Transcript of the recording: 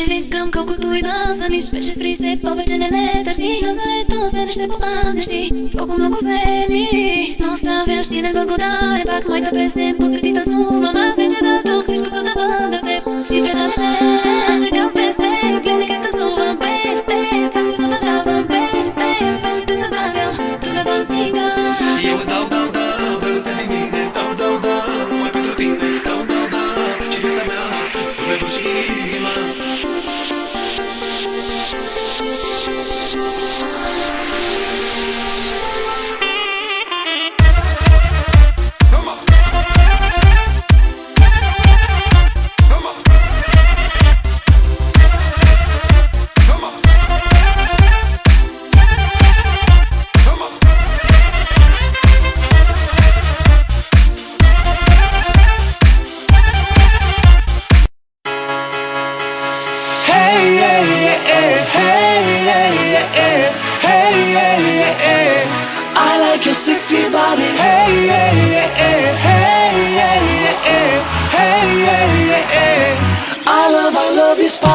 ne vdikëm koku tu I dasanish Me që sprisi po për që ne metër si Nëse e tos me nështë e po panë shti Koku më kuzemi Nos ta vesh tine më godare Pak moj të pesim Pus këti të zuma Ma se që da toksish kësë të bënda se I preta dhe me Ase kam peste Pleni këtë të zuma peste Pak si së të pravëm peste Pe që të së pravëm Tu në do singa Eu îți dau, drăguste din mine Dau, numai pentru tine Dau, și viața mea Sufletul și inima I like your sexy body. Hey, hey, hey, hey, hey, hey, hey, hey, hey, hey. I love this part.